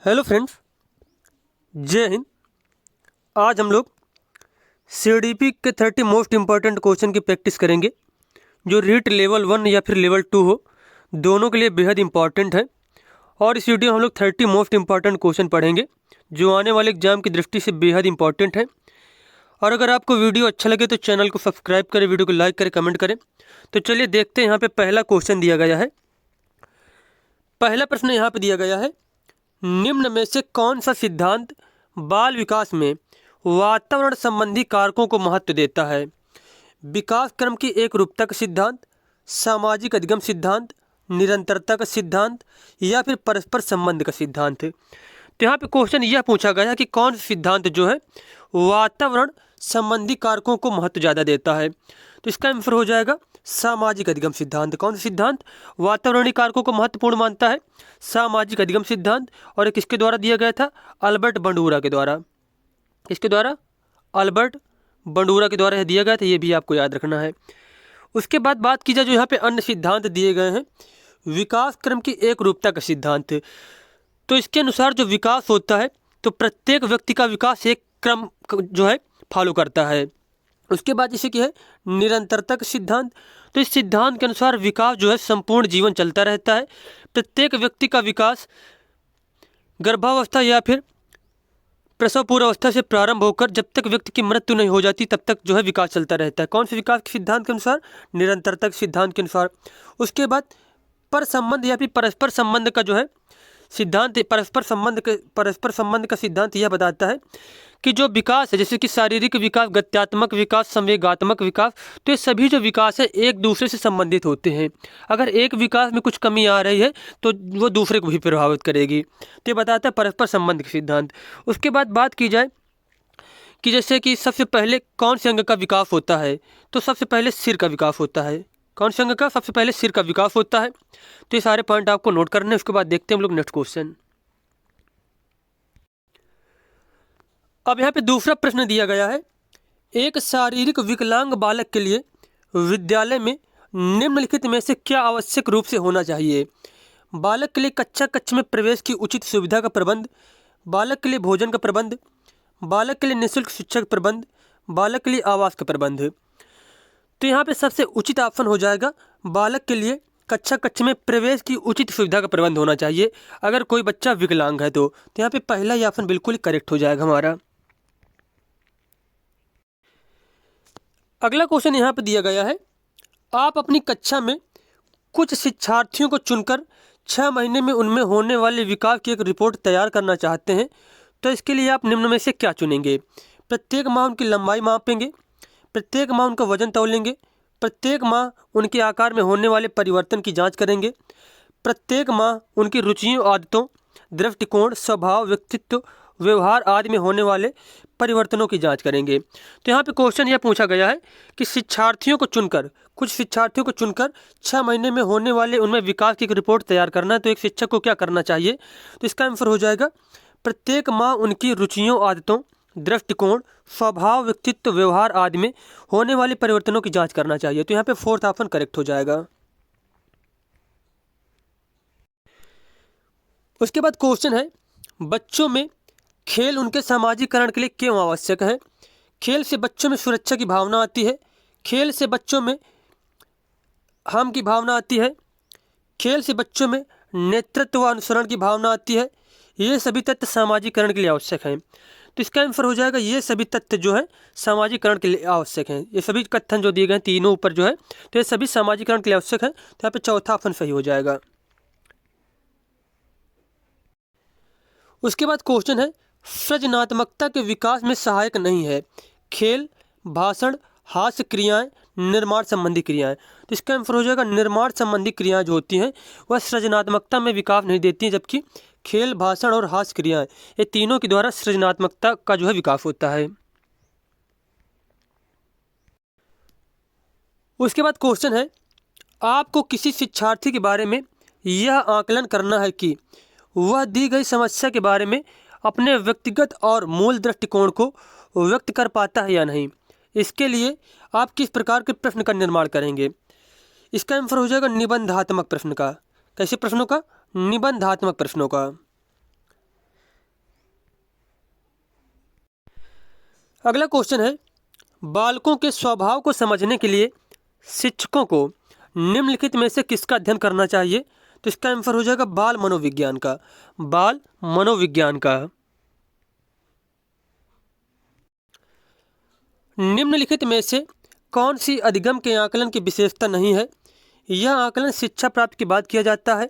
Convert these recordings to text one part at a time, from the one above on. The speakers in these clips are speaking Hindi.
हेलो फ्रेंड्स, जय हिंद। आज हम लोग सीडीपी के 30 मोस्ट इम्पॉर्टेंट क्वेश्चन की प्रैक्टिस करेंगे जो रीट लेवल 1 या फिर लेवल 2 हो, दोनों के लिए बेहद इंपॉर्टेंट है। और इस वीडियो में हम लोग 30 मोस्ट इम्पॉर्टेंट क्वेश्चन पढ़ेंगे जो आने वाले एग्जाम की दृष्टि से बेहद इंपॉर्टेंट है। और अगर आपको वीडियो अच्छा लगे तो चैनल को सब्सक्राइब करें, वीडियो को लाइक करें, कमेंट करें। तो चलिए देखते हैं। यहाँ पे पहला क्वेश्चन दिया गया है। पहला प्रश्न यहाँ पे दिया गया है, निम्न में से कौन सा सिद्धांत बाल विकास में वातावरण संबंधी कारकों को महत्व देता है? विकास क्रम की एक रूपता का सिद्धांत, सामाजिक अधिगम सिद्धांत, निरंतरता का सिद्धांत या फिर परस्पर संबंध का सिद्धांत। तो यहाँ पे क्वेश्चन यह पूछा गया है कि कौन सा सिद्धांत जो है वातावरण संबंधी कारकों को महत्व ज़्यादा देता है। तो इसका आंसर हो जाएगा सामाजिक अधिगम सिद्धांत। कौन सा सिद्धांत वातावरणीय कारकों को महत्वपूर्ण मानता है? सामाजिक अधिगम सिद्धांत। और ये किसके द्वारा दिया गया था? अल्बर्ट बंडूरा के द्वारा। किसके द्वारा? अल्बर्ट बंडूरा के द्वारा दिया गया था, ये भी आपको याद रखना है। उसके बाद बात की जाए जो यहाँ पे अन्य सिद्धांत दिए गए हैं, विकास क्रम की एक रूपता का सिद्धांत। तो इसके अनुसार जो विकास होता है तो प्रत्येक व्यक्ति का विकास एक क्रम जो है फॉलो करता है। उसके बाद जैसे कि है निरंतरता का सिद्धांत। तो इस सिद्धांत के अनुसार विकास जो है संपूर्ण जीवन चलता रहता है। प्रत्येक व्यक्ति का विकास गर्भावस्था या फिर प्रसव पूर्वावस्था से प्रारंभ होकर जब तक व्यक्ति की मृत्यु नहीं हो जाती तब तक जो है विकास चलता रहता है। कौन से विकास के सिद्धांत के अनुसार? निरंतरता के सिद्धांत के अनुसार। उसके बाद पर संबंध या फिर परस्पर संबंध का जो है सिद्धांत, परस्पर संबंध का सिद्धांत यह बताता है कि जो विकास है, जैसे कि शारीरिक विकास, गत्यात्मक विकास, संवेगात्मक विकास, तो ये सभी जो विकास है एक दूसरे से संबंधित होते हैं। अगर एक विकास में कुछ कमी आ रही है तो वो दूसरे को भी प्रभावित करेगी। तो ये बताता है परस्पर संबंध का सिद्धांत। उसके बाद बात की जाए कि जैसे कि सबसे पहले कौन से अंग का विकास होता है, तो सबसे पहले सिर का विकास होता है। कौन से अंग का? सबसे पहले सिर का विकास होता है। तो ये सारे पॉइंट आपको नोट करने हैं। उसके बाद देखते हैं हम लोग नेक्स्ट क्वेश्चन। अब यहाँ पे दूसरा प्रश्न दिया गया है, एक शारीरिक विकलांग बालक के लिए विद्यालय में निम्नलिखित में से क्या आवश्यक रूप से होना चाहिए? बालक के लिए कक्षा कक्ष में प्रवेश की उचित सुविधा का प्रबंध, बालक के लिए भोजन का प्रबंध, बालक के लिए निःशुल्क शिक्षा का प्रबंध, बालक के लिए आवास का प्रबंध। तो यहाँ पे सबसे उचित ऑप्शन हो जाएगा बालक के लिए कक्षा कक्ष में प्रवेश की उचित सुविधा का प्रबंध होना चाहिए अगर कोई बच्चा विकलांग है तो। यहाँ पे पहला ही ऑप्शन बिल्कुल ही करेक्ट हो जाएगा हमारा। अगला क्वेश्चन यहाँ पे दिया गया है, आप अपनी कक्षा में कुछ शिक्षार्थियों को चुनकर 6 महीने में उनमें होने वाले विकास की एक रिपोर्ट तैयार करना चाहते हैं। तो इसके लिए आप निम्न में से क्या चुनेंगे? प्रत्येक माह उनकी लंबाई मापेंगे, प्रत्येक माह उनका वजन तौलेंगे, प्रत्येक माह उनके आकार में होने वाले परिवर्तन की जांच करेंगे, प्रत्येक माह उनकी रुचियों, आदतों, दृष्टिकोण, स्वभाव, व्यक्तित्व, व्यवहार आदि में होने वाले परिवर्तनों की जांच करेंगे। तो यहाँ पे क्वेश्चन यह पूछा गया है कि कुछ शिक्षार्थियों को चुनकर 6 महीने में होने वाले उनमें विकास की एक रिपोर्ट तैयार करना है। तो एक शिक्षक को क्या करना चाहिए? तो इसका आंसर हो जाएगा प्रत्येक माह उनकी रुचियों, आदतों, दृष्टिकोण, स्वभाव, व्यक्तित्व, व्यवहार आदि में होने वाले परिवर्तनों की जांच करना चाहिए। तो यहाँ पे फोर्थ ऑप्शन करेक्ट हो जाएगा। उसके बाद क्वेश्चन है, बच्चों में खेल उनके सामाजिकरण के लिए क्यों आवश्यक है? खेल से बच्चों में सुरक्षा की भावना आती है, खेल से बच्चों में हम की भावना आती है, खेल से बच्चों में नेतृत्व व अनुसरण की भावना आती है। ये सभी तत्व सामाजिकरण के लिए आवश्यक हैं। तो इसका आंसर हो जाएगा ये सभी तत्व जो है सामाजिकरण के लिए आवश्यक हैं। ये सभी कथन जो दिए गए हैं तीनों ऊपर जो है, तो ये सभी सामाजिकरण के लिए आवश्यक हैं। तो यहाँ पे चौथा ऑप्शन सही हो जाएगा। उसके बाद क्वेश्चन है, सृजनात्मकता के विकास में सहायक नहीं है खेल, भाषण, हास्य क्रियाएं, निर्माण संबंधी क्रियाएं। तो इसका आंसर हो जाएगा निर्माण संबंधी क्रियाएं जो होती हैं वह सृजनात्मकता में विकास नहीं देती हैं, जबकि खेल, भाषण और हास्य क्रियाएं ये तीनों के द्वारा सृजनात्मकता का जो है विकास होता है। उसके बाद क्वेश्चन है, आपको किसी शिक्षार्थी के बारे में यह आकलन करना है कि वह दी गई समस्या के बारे में अपने व्यक्तिगत और मूल दृष्टिकोण को व्यक्त कर पाता है या नहीं। इसके लिए आप किस प्रकार के प्रश्न का निर्माण करेंगे? इसका आंसर हो जाएगा निबंधात्मक प्रश्न का। कैसे प्रश्नों का? निबंधात्मक प्रश्नों का। अगला क्वेश्चन है, बालकों के स्वभाव को समझने के लिए शिक्षकों को निम्नलिखित में से किसका अध्ययन करना चाहिए? तो इसका आंसर हो जाएगा बाल मनोविज्ञान का। बाल मनोविज्ञान का। निम्नलिखित में से कौन सी अधिगम के आकलन की विशेषता नहीं है? यह आकलन शिक्षा प्राप्ति के बाद किया जाता है।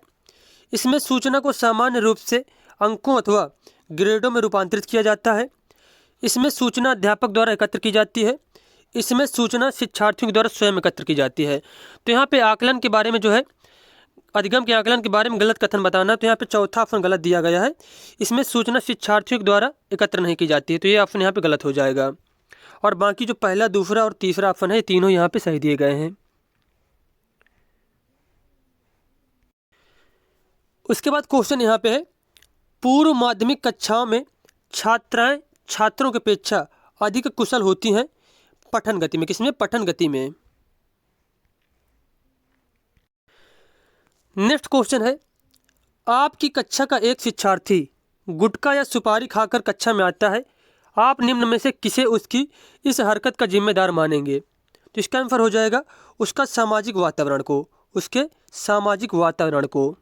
इसमें सूचना को सामान्य रूप से अंकों अथवा ग्रेडों में रूपांतरित किया जाता है। इसमें सूचना अध्यापक द्वारा एकत्र की जाती है। इसमें सूचना शिक्षार्थियों के द्वारा स्वयं एकत्र की जाती है। तो यहाँ पे आकलन के बारे में जो है, अधिगम के आकलन के बारे में गलत कथन बताना, तो यहाँ पे चौथा ऑप्शन गलत दिया गया है। इसमें सूचना शिक्षार्थियों के द्वारा एकत्र नहीं की जाती है, तो ये ऑप्शन यहाँ पे गलत हो जाएगा। और बाकी जो पहला, दूसरा और तीसरा ऑप्शन है, तीनों यहाँ पे सही दिए गए हैं। उसके बाद क्वेश्चन यहाँ पे है, पूर्व माध्यमिक कक्षाओं में छात्राएं छात्रों की अपेक्षा अधिक कुशल होती हैं पठन गति में। किसमें? पठन गति में। नेक्स्ट क्वेश्चन है, आपकी कक्षा का एक शिक्षार्थी गुटखा या सुपारी खाकर कक्षा में आता है, आप निम्न में से किसे उसकी इस हरकत का जिम्मेदार मानेंगे? तो इसका आंसर हो जाएगा उसका सामाजिक वातावरण को, उसके सामाजिक वातावरण को।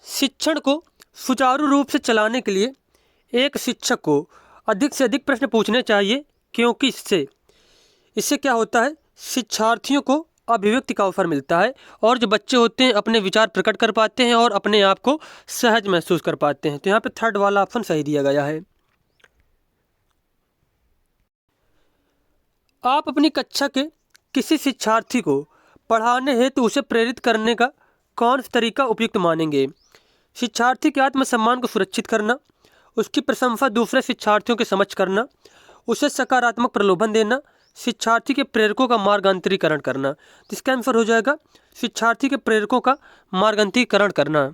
शिक्षण को सुचारू रूप से चलाने के लिए एक शिक्षक को अधिक से अधिक प्रश्न पूछने चाहिए, क्योंकि इससे क्या होता है, शिक्षार्थियों को अभिव्यक्ति का अवसर मिलता है और जो बच्चे होते हैं अपने विचार प्रकट कर पाते हैं और अपने आप को सहज महसूस कर पाते हैं। तो यहाँ पे थर्ड वाला ऑप्शन सही दिया गया है। आप अपनी कक्षा के किसी शिक्षार्थी को पढ़ाने हेतु उसे प्रेरित करने का कौन सा तरीका उपयुक्त मानेंगे? शिक्षार्थी के आत्मसम्मान को सुरक्षित करना, उसकी प्रशंसा दूसरे शिक्षार्थियों के समक्ष करना, उसे सकारात्मक प्रलोभन देना, शिक्षार्थी के प्रेरकों का मार्गांतरीकरण करना। तो इसका आंसर हो जाएगा शिक्षार्थी के प्रेरकों का मार्गांतरीकरण करना।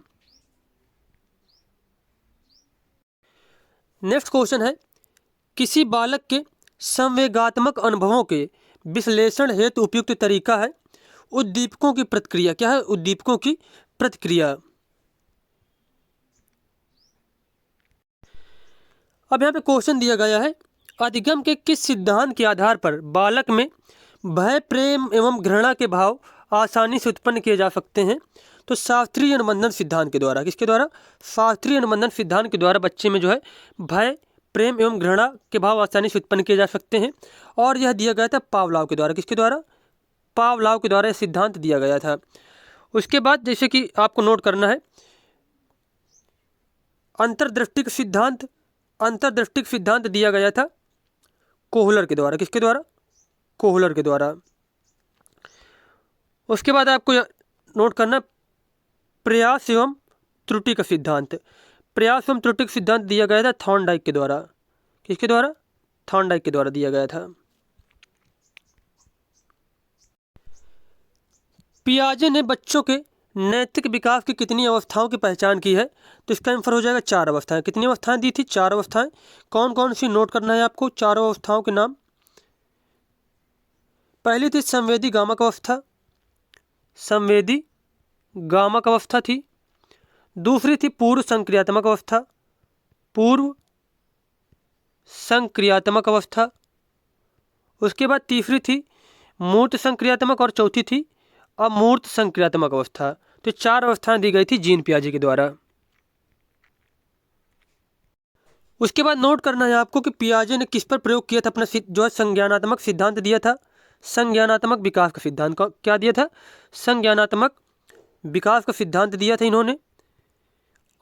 नेक्स्ट क्वेश्चन है, किसी बालक के संवेगात्मक अनुभवों के विश्लेषण हेतु उपयुक्त तरीका है उद्दीपकों की प्रतिक्रिया। क्या है? उद्दीपकों की प्रतिक्रिया। अब यहाँ पे क्वेश्चन दिया गया है, अधिगम के किस सिद्धांत के आधार पर बालक में भय, प्रेम एवं घृणा के भाव आसानी से उत्पन्न किए जा सकते हैं? तो शास्त्रीय अनुबंधन सिद्धांत के द्वारा। किसके द्वारा? शास्त्रीय अनुबंधन सिद्धांत के द्वारा बच्चे में जो है भय, प्रेम एवं घृणा के भाव आसानी से उत्पन्न किए जा सकते हैं। और यह दिया गया था पावलाव के द्वारा। किसके द्वारा? पावलाव के द्वारा यह सिद्धांत दिया गया था। उसके बाद जैसे कि आपको नोट करना है, अंतर्दृष्टिक सिद्धांत, अंतर्दृष्टिक सिद्धांत दिया गया था कोहलर के द्वारा। किसके द्वारा? कोहलर के द्वारा। उसके बाद आपको नोट करना प्रयास एवं त्रुटि का सिद्धांत। प्रयास एवं त्रुटि का सिद्धांत दिया गया था थॉर्नडाइक के द्वारा। किसके द्वारा? थॉर्नडाइक के द्वारा दिया गया था। पियाजे ने बच्चों के नैतिक विकास की कितनी अवस्थाओं की पहचान की है? तो इसका आंसर हो जाएगा 4 अवस्थाएं। कितनी अवस्थाएं दी थी? 4 अवस्थाएं। कौन कौन सी नोट करना है आपको? 4 अवस्थाओं के नाम। पहली थी संवेदी गामक अवस्था, संवेदी गामक अवस्था थी। दूसरी थी पूर्व संक्रियात्मक अवस्था, पूर्व संक्रियात्मक अवस्था। उसके बाद तीसरी थी मूर्त संक्रियात्मक और चौथी थी अमूर्त संक्रियात्मक अवस्था। तो 4 अवस्थाएं दी गई थी जीन पियाजे के द्वारा। उसके बाद नोट करना है आपको कि पियाजे ने किस पर प्रयोग किया था अपना जो है संज्ञानात्मक सिद्धांत दिया था, संज्ञानात्मक विकास का सिद्धांत का क्या दिया था? संज्ञानात्मक विकास का सिद्धांत दिया था इन्होंने।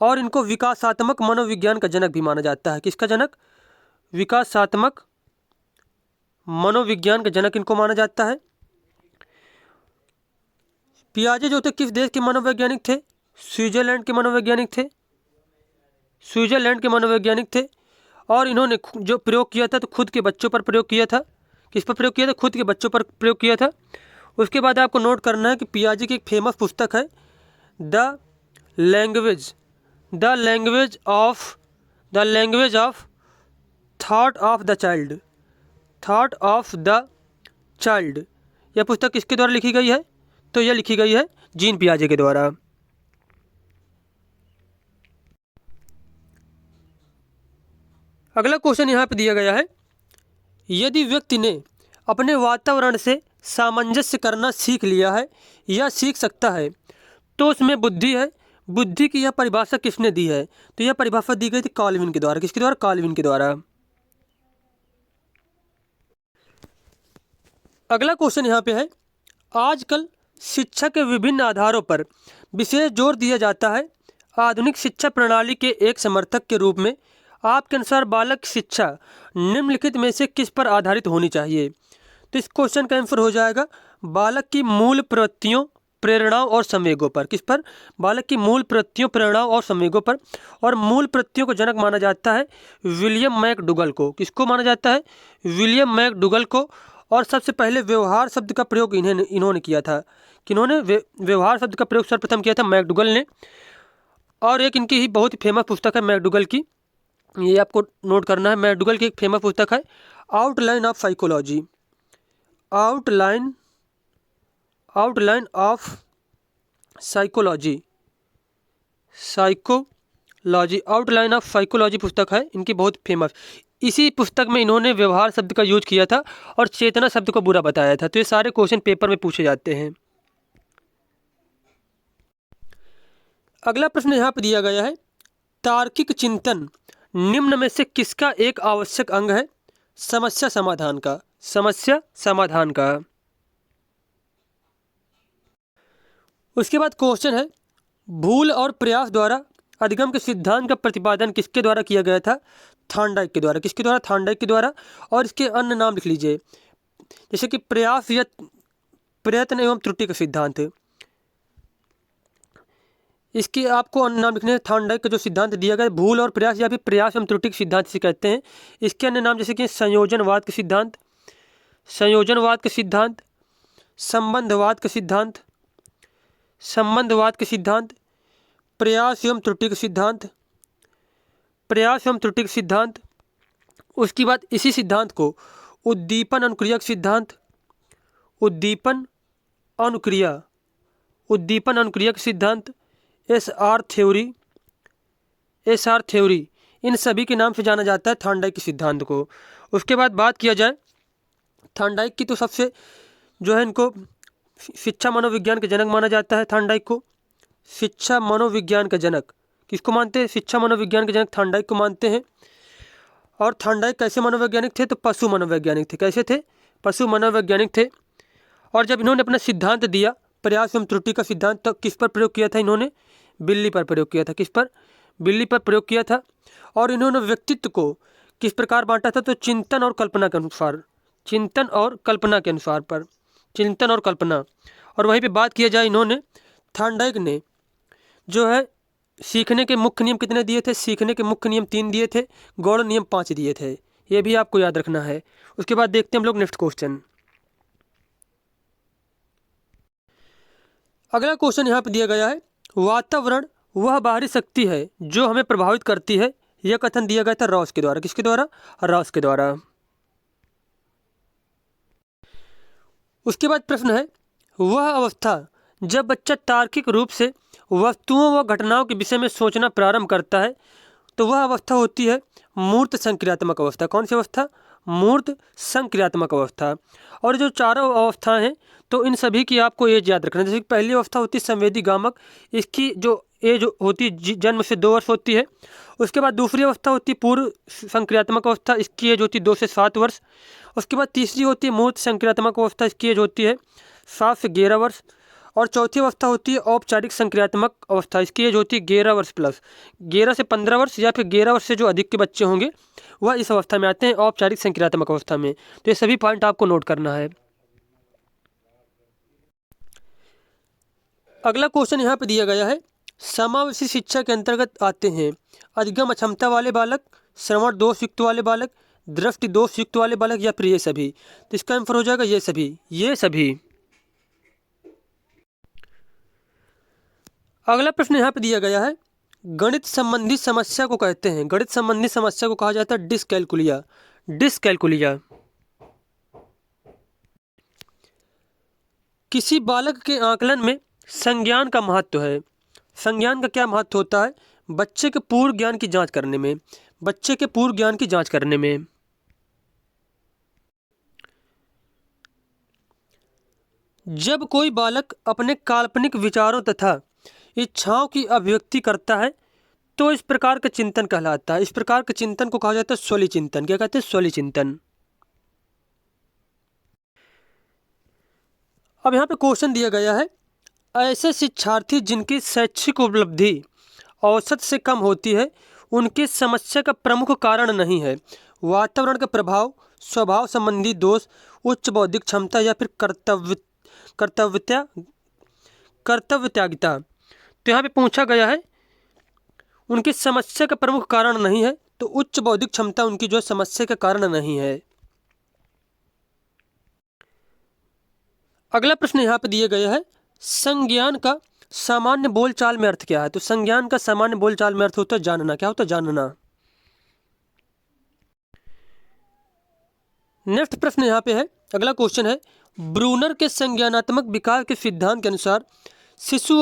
और इनको विकासात्मक मनोविज्ञान का जनक भी माना जाता है। किसका जनक? विकासात्मक मनोविज्ञान का जनक इनको माना जाता है। पियाजे जो थे किस देश के मनोवैज्ञानिक थे? स्विट्जरलैंड के मनोवैज्ञानिक थे। स्विट्जरलैंड के मनोवैज्ञानिक थे। और इन्होंने जो प्रयोग किया था तो खुद के बच्चों पर प्रयोग किया था। किस पर प्रयोग किया था? खुद के बच्चों पर प्रयोग किया था। उसके बाद आपको नोट करना है कि पियाजे की एक फेमस पुस्तक है the language of thought of the child, thought of the child. यह पुस्तक किसके द्वारा लिखी गई है? तो यह लिखी गई है जीन पियाजे के द्वारा। अगला क्वेश्चन यहाँ पे दिया गया है, यदि व्यक्ति ने अपने वातावरण से सामंजस्य करना सीख लिया है या सीख सकता है तो उसमें बुद्धि है। बुद्धि की यह परिभाषा किसने दी है? तो यह परिभाषा दी गई थी कॉल्विन के द्वारा। किसके द्वारा? कॉल्विन के द्वारा। अगला क्वेश्चन यहाँ पे है, आजकल शिक्षा के विभिन्न आधारों पर विशेष जोर दिया जाता है। आधुनिक शिक्षा प्रणाली के एक समर्थक के रूप में आपके अनुसार बालक की शिक्षा निम्नलिखित में से किस पर आधारित होनी चाहिए? तो इस क्वेश्चन का आंसर हो जाएगा बालक की मूल प्रवृत्तियों, प्रेरणाओं और संवेगों पर। किस पर? बालक की मूल प्रवृत्तियों, प्रेरणाओं और संवेगों पर। और मूल प्रवृत्तियों को जनक माना जाता है विलियम मैकडूगल को। किसको माना जाता है? विलियम मैकडूगल को। और सबसे पहले व्यवहार शब्द का प्रयोग इन्होंने किया था। किन्होंने? व्यवहार शब्द का प्रयोग सर्वप्रथम किया था मैकडूगल ने। और एक इनकी ही बहुत ही फेमस पुस्तक है मैकडूगल की, ये आपको नोट करना है। मैकडूगल की एक फेमस पुस्तक है outline of psychology. Outline of psychology outline of psychology पुस्तक है इनकी बहुत फेमस। इसी पुस्तक में इन्होंने व्यवहार शब्द का यूज किया था और चेतना शब्द को बुरा बताया था। तो ये सारे क्वेश्चन पेपर में पूछे जाते हैं। अगला प्रश्न यहाँ पर दिया गया है, तार्किक चिंतन निम्न में से किसका एक आवश्यक अंग है? समस्या समाधान का। समस्या समाधान का। उसके बाद क्वेश्चन है, भूल और प्रयास द्वारा अधिगम के सिद्धांत का प्रतिपादन किसके द्वारा किया गया था? थॉर्नडाइक के द्वारा। किसके द्वारा? थॉर्नडाइक के द्वारा। और इसके अन्य नाम लिख लीजिए, जैसे कि प्रयास या प्रयत्न एवं त्रुटि का सिद्धांत। इसके आपको अन्य नाम लिखने हैं। थॉर्नडाइक का जो सिद्धांत दिया गया है, भूल और प्रयास या फिर प्रयास एवं त्रुटि के सिद्धांत से कहते हैं। इसके अन्य नाम जैसे कि संयोजनवाद के सिद्धांत, संबंधवाद के सिद्धांत, प्रयास एवं त्रुटि के सिद्धांत, उसके बाद इसी सिद्धांत को उद्दीपन अनुक्रिया के सिद्धांत, उद्दीपन अनुक्रिया के सिद्धांत, एसआर थ्योरी, इन सभी के नाम से जाना जाता है थॉर्नडाइक के सिद्धांत को। उसके बाद बात किया जाए थॉर्नडाइक की, तो सबसे जो है इनको शिक्षा मनोविज्ञान के जनक माना जाता है। थॉर्नडाइक को शिक्षा मनोविज्ञान का जनक किसको मानते हैं? शिक्षा मनोविज्ञान के जनक थॉर्नडाइक को मानते हैं। और थॉर्नडाइक कैसे मनोवैज्ञानिक थे? तो पशु मनोवैज्ञानिक थे। कैसे थे? पशु मनोवैज्ञानिक थे। और जब इन्होंने अपना सिद्धांत दिया प्रयास एवं त्रुटि का सिद्धांत, तो किस पर प्रयोग किया था इन्होंने? बिल्ली पर प्रयोग किया था। किस पर? बिल्ली पर प्रयोग किया था। और इन्होंने व्यक्तित्व को किस प्रकार बांटा था? तो चिंतन और कल्पना के अनुसार। और वहीं पे बात किया जाए, इन्होंने थॉर्नडाइक ने जो है सीखने के मुख्य नियम कितने दिए थे? सीखने के मुख्य नियम 3 दिए थे, गौण नियम 5 दिए थे। ये भी आपको याद रखना है। उसके बाद देखते हैं हम लोग नेक्स्ट क्वेश्चन। अगला क्वेश्चन यहाँ पे दिया गया है, वातावरण वह बाहरी शक्ति है जो हमें प्रभावित करती है। यह कथन दिया गया था रॉस के द्वारा। किसके द्वारा? रॉस के द्वारा। उसके बाद प्रश्न है, वह अवस्था जब बच्चा तार्किक रूप से वस्तुओं व घटनाओं के विषय में सोचना प्रारंभ करता है, तो वह अवस्था होती है मूर्त संक्रियात्मक अवस्था। कौन सी अवस्था? मूर्त संक्रियात्मक अवस्था। और जो चारों अवस्थाएं हैं, तो इन सभी की आपको एज याद रखना है। जैसे पहली अवस्था होती है संवेदी गामक, इसकी जो एज होती है जन्म से 2 वर्ष होती है। उसके बाद दूसरी अवस्था होती है पूर्व संक्रियात्मक अवस्था, इसकी एज होती है 2 से 7 वर्ष। उसके बाद तीसरी होती है मूर्त संक्रियात्मक अवस्था, इसकी एज होती है 7 से 11 वर्ष। और चौथी अवस्था होती है औपचारिक संक्रियात्मक अवस्था, इसकी एज होती है 11 वर्ष प्लस। 11 से 15 वर्ष या फिर 11 वर्ष से जो अधिक के बच्चे होंगे वह इस अवस्था में आते हैं, औपचारिक संक्रियात्मक अवस्था में। तो ये सभी पॉइंट आपको नोट करना है। अगला क्वेश्चन यहाँ पे दिया गया है, समावेशी शिक्षा के अंतर्गत आते हैं अधिगम अक्षमता वाले बालक, श्रवण दोष युक्त वाले बालक, दृष्टि दोष युक्त वाले बालक, या फिर ये सभी। तो इसका आंसर हो जाएगा ये सभी। अगला प्रश्न यहाँ पे दिया गया है, गणित संबंधी समस्या को कहते हैं, गणित संबंधी समस्या को कहा जाता है डिस्कैलकुलिया। किसी बालक के आकलन में संज्ञान का महत्व है। संज्ञान का क्या महत्व होता है? बच्चे के पूर्व ज्ञान की जांच करने में। बच्चे के पूर्व ज्ञान की जांच करने में। जब कोई बालक अपने काल्पनिक विचारों तथा इच्छाओं की अभिव्यक्ति करता है तो इस प्रकार का चिंतन कहलाता है। इस प्रकार के चिंतन को कहा जाता है स्वली चिंतन। क्या कहते हैं? स्वली चिंतन। अब यहाँ पे क्वेश्चन दिया गया है, ऐसे शिक्षार्थी जिनकी शैक्षिक उपलब्धि औसत से कम होती है उनकी समस्या का प्रमुख कारण नहीं है वातावरण का प्रभाव, स्वभाव संबंधी दोष, उच्च बौद्धिक क्षमता या फिर कर्तव्य त्यागिता। तो यहाँ पे पूछा गया है उनकी समस्या का प्रमुख कारण नहीं है, तो उच्च बौद्धिक क्षमता उनकी जो समस्या का कारण नहीं है। अगला प्रश्न यहाँ पे दिया गया है, संज्ञान का सामान्य बोलचाल में अर्थ क्या है? तो संज्ञान का सामान्य बोलचाल में अर्थ होता है जानना। क्या होता है? जानना। नेक्स्ट प्रश्न यहाँ पे है, अगला क्वेश्चन है, ब्रूनर के संज्ञानात्मक विकास के सिद्धांत के अनुसार शिशु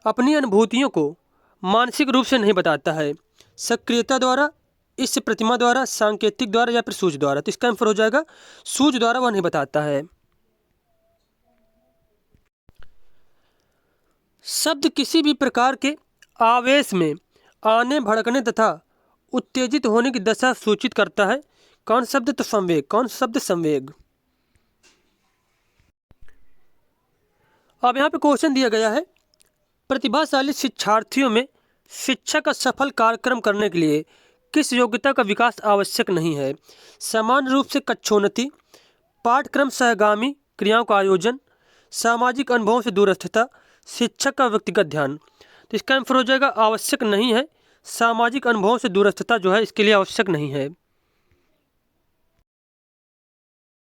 अपनी अनुभूतियों को मानसिक रूप से नहीं बताता है, सक्रियता द्वारा, इस प्रतिमा द्वारा, सांकेतिक द्वारा या फिर सूझ द्वारा। तो इसका आंसर हो जाएगा सूझ द्वारा वह नहीं बताता है। शब्द किसी भी प्रकार के आवेश में आने, भड़कने तथा उत्तेजित होने की दशा सूचित करता है। कौन शब्द? तो संवेग। कौन शब्द? संवेग। अब यहाँ पे क्वेश्चन दिया गया है, प्रतिभाशाली शिक्षार्थियों में शिक्षा का सफल कार्यक्रम करने के लिए किस योग्यता का विकास आवश्यक नहीं है? समान रूप से कक्षोन्नति, पाठ्यक्रम सहगामी क्रियाओं का आयोजन, सामाजिक अनुभवों से दूरस्थता, शिक्षक का व्यक्तिगत ध्यान। तो इसका आंसर हो जाएगा आवश्यक नहीं है। सामाजिक अनुभवों से दूरस्थता जो है इसके लिए आवश्यक नहीं है।